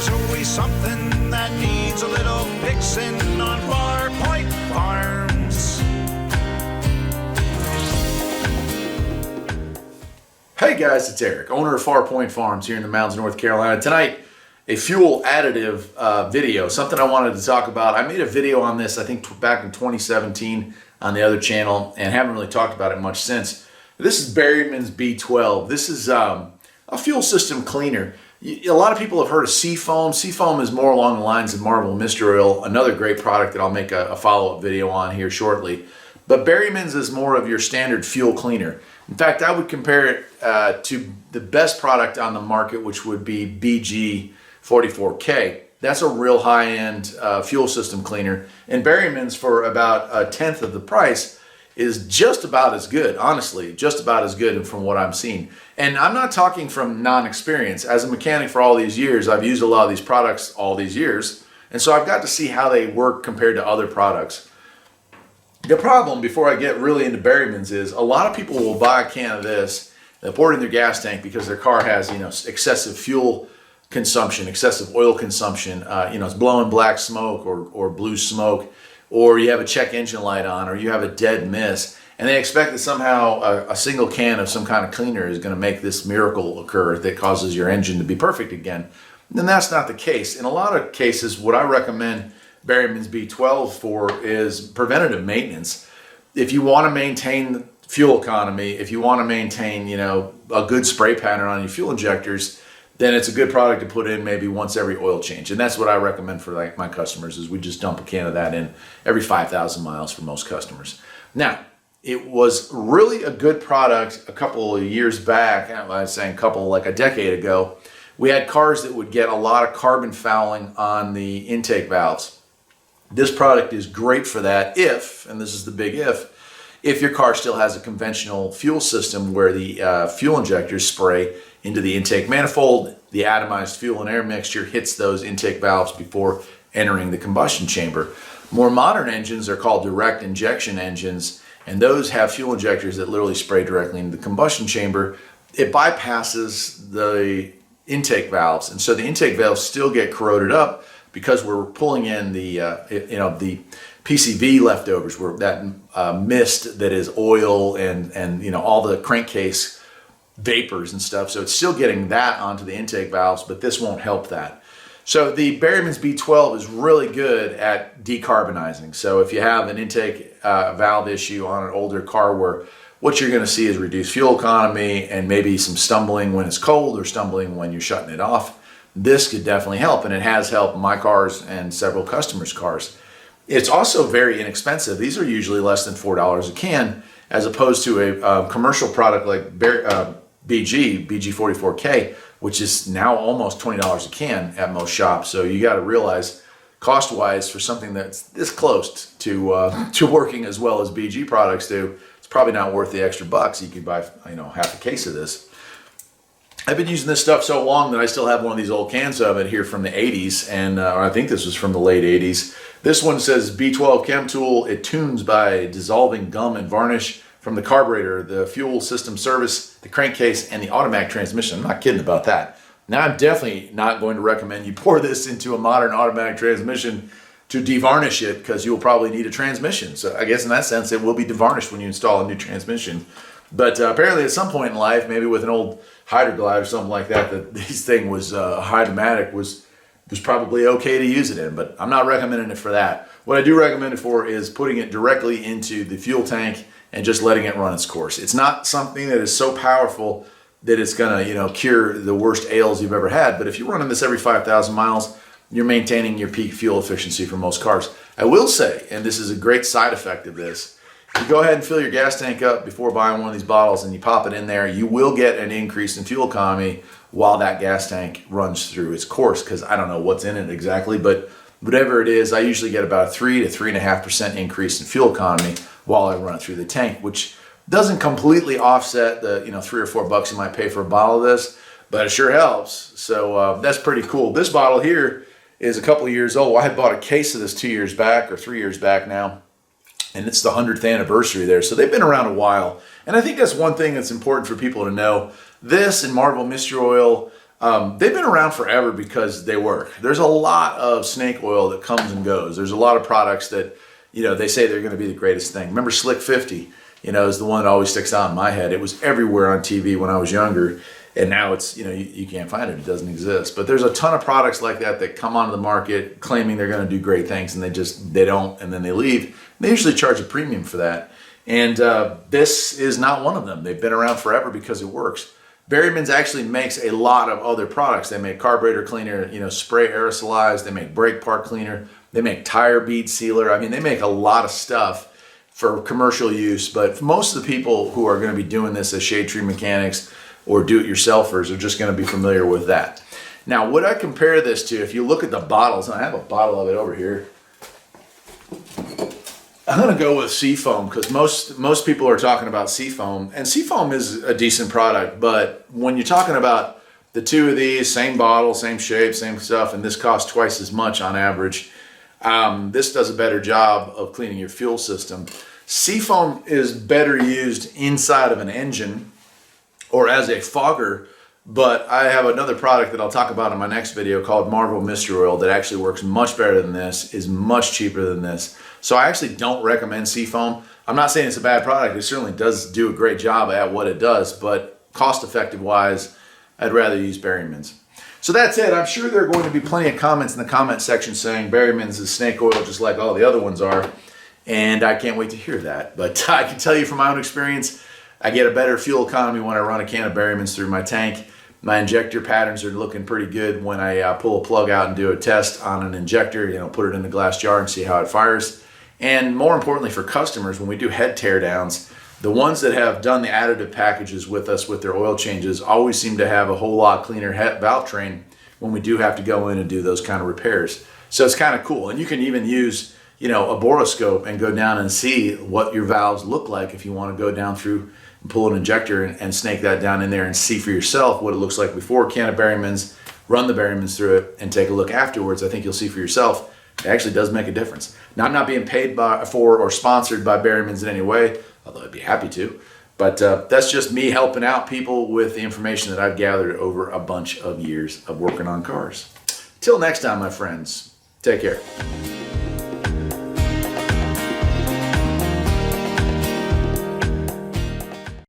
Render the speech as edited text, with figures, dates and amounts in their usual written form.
There's always something that needs a little fixing on Farpoint Farms. Hey guys, it's Eric, owner of Farpoint Farms here in the mountains of North Carolina. Tonight, a fuel additive video, something I wanted to talk about. I made a video on this, I think back in 2017 on the other channel, and haven't really talked about it much since. This is Berryman's B12. This is a fuel system cleaner. A lot of people have heard of Seafoam. Seafoam is more along the lines of Marble Mist Oil, another great product that I'll make a follow-up video on here shortly. But Berryman's is more of your standard fuel cleaner. In fact, I would compare it to the best product on the market, which would be BG44K. That's a real high-end fuel system cleaner. And Berryman's, for about a tenth of the price, is just about as good, honestly, just about as good from what I'm seeing. And I'm not talking from non-experience. As a mechanic for all these years, I've used a lot of these products all these years. And so I've got to see how they work compared to other products. The problem, before I get really into Berryman's, is a lot of people will buy a can of this, they'll pour it in their gas tank because their car has, excessive fuel consumption, excessive oil consumption, it's blowing black smoke or blue smoke, or you have a check engine light on, or you have a dead miss, and they expect that somehow a single can of some kind of cleaner is going to make this miracle occur that causes your engine to be perfect again. And that's not the case. In a lot of cases, what I recommend Berryman's B12 for is preventative maintenance. If you want to maintain fuel economy, if you want to maintain, a good spray pattern on your fuel injectors, then it's a good product to put in maybe once every oil change. And that's what I recommend for my customers, is we just dump a can of that in every 5,000 miles for most customers. Now, it was really a good product a couple of years back. I was saying like a decade ago. We had cars that would get a lot of carbon fouling on the intake valves. This product is great for that if, and this is the big if your car still has a conventional fuel system where the fuel injectors spray into the intake manifold, the atomized fuel and air mixture hits those intake valves before entering the combustion chamber. More modern engines are called direct injection engines, and those have fuel injectors that literally spray directly into the combustion chamber. It bypasses the intake valves, and so the intake valves still get corroded up because we're pulling in the the PCV leftovers, where that mist that is oil and all the crankcase vapors and stuff. So it's still getting that onto the intake valves, but this won't help that. So the Berryman's B12 is really good at decarbonizing. So if you have an intake valve issue on an older car, where what you're going to see is reduced fuel economy and maybe some stumbling when it's cold or stumbling when you're shutting it off, this could definitely help. And it has helped my cars and several customers' cars. It's also very inexpensive. These are usually less than $4 a can, as opposed to a commercial product like BG44K, which is now almost $20 a can at most shops. So you got to realize, cost-wise, for something that's this close to working as well as BG products do, it's probably not worth the extra bucks. You could buy half a case of this. I've been using this stuff so long that I still have one of these old cans of it here from the 80s, and or I think this was from the late 80s. This one says B12 Chemtool. It tunes by dissolving gum and varnish from the carburetor, the fuel system service, the crankcase, and the automatic transmission. I'm not kidding about that. Now, I'm definitely not going to recommend you pour this into a modern automatic transmission to devarnish it, because you'll probably need a transmission. So I guess in that sense, it will be devarnished when you install a new transmission. But apparently at some point in life, maybe with an old Hydroglide or something like that, that this thing was Hydromatic was probably okay to use it in, but I'm not recommending it for that. What I do recommend it for is putting it directly into the fuel tank and just letting it run its course. It's not something that is so powerful that it's gonna, cure the worst ails you've ever had. But if you're running this every 5,000 miles, you're maintaining your peak fuel efficiency for most cars. I will say, and this is a great side effect of this, if you go ahead and fill your gas tank up before buying one of these bottles and you pop it in there, you will get an increase in fuel economy while that gas tank runs through its course, because I don't know what's in it exactly, but whatever it is, I usually get about a 3 to 3.5% increase in fuel economy while I run it through the tank, which doesn't completely offset the $3 or $4 you might pay for a bottle of this, but it sure helps. So that's pretty cool. This bottle here is a couple of years old. I had bought a case of this 2 years back or 3 years back now, and it's the 100th anniversary there. So they've been around a while. And I think that's one thing that's important for people to know. This and Marble Mist Oil They've been around forever because they work. There's a lot of snake oil that comes and goes. There's a lot of products that, they say they're going to be the greatest thing. Remember Slick 50, is the one that always sticks out in my head. It was everywhere on TV when I was younger. And now it's, you can't find it. It doesn't exist. But there's a ton of products like that that come onto the market claiming they're going to do great things, and they don't, and then they leave. They usually charge a premium for that. And this is not one of them. They've been around forever because it works. Berryman's actually makes a lot of other products. They make carburetor cleaner, spray aerosolized. They make brake part cleaner. They make tire bead sealer. I mean, they make a lot of stuff for commercial use. But most of the people who are going to be doing this as shade tree mechanics or do-it-yourselfers are just going to be familiar with that. Now, what I compare this to, if you look at the bottles, and I have a bottle of it over here, I'm going to go with Seafoam because most people are talking about Seafoam, and Seafoam is a decent product, but when you're talking about the two of these, same bottle, same shape, same stuff, and this costs twice as much on average, this does a better job of cleaning your fuel system. Seafoam is better used inside of an engine or as a fogger, but I have another product that I'll talk about in my next video called Marvel Mystery Oil that actually works much better than this, is much cheaper than this. So I actually don't recommend Seafoam. I'm not saying it's a bad product. It certainly does do a great job at what it does, but cost-effective wise, I'd rather use Berryman's. So that's it. I'm sure there are going to be plenty of comments in the comment section saying Berryman's is snake oil just like all the other ones are, and I can't wait to hear that. But I can tell you from my own experience, I get a better fuel economy when I run a can of Berryman's through my tank. My injector patterns are looking pretty good when I pull a plug out and do a test on an injector, put it in the glass jar and see how it fires. And more importantly for customers, when we do head teardowns, the ones that have done the additive packages with us with their oil changes always seem to have a whole lot cleaner valve train when we do have to go in and do those kind of repairs. So it's kind of cool. And you can even use, a boroscope and go down and see what your valves look like if you want to go down through and pull an injector and snake that down in there and see for yourself what it looks like before a can of Berryman's, run the Berryman's through it and take a look afterwards. I think you'll see for yourself it actually does make a difference. Now, I'm not being paid for or sponsored by Berryman's in any way, although I'd be happy to. But that's just me helping out people with the information that I've gathered over a bunch of years of working on cars. Till next time, my friends, take care.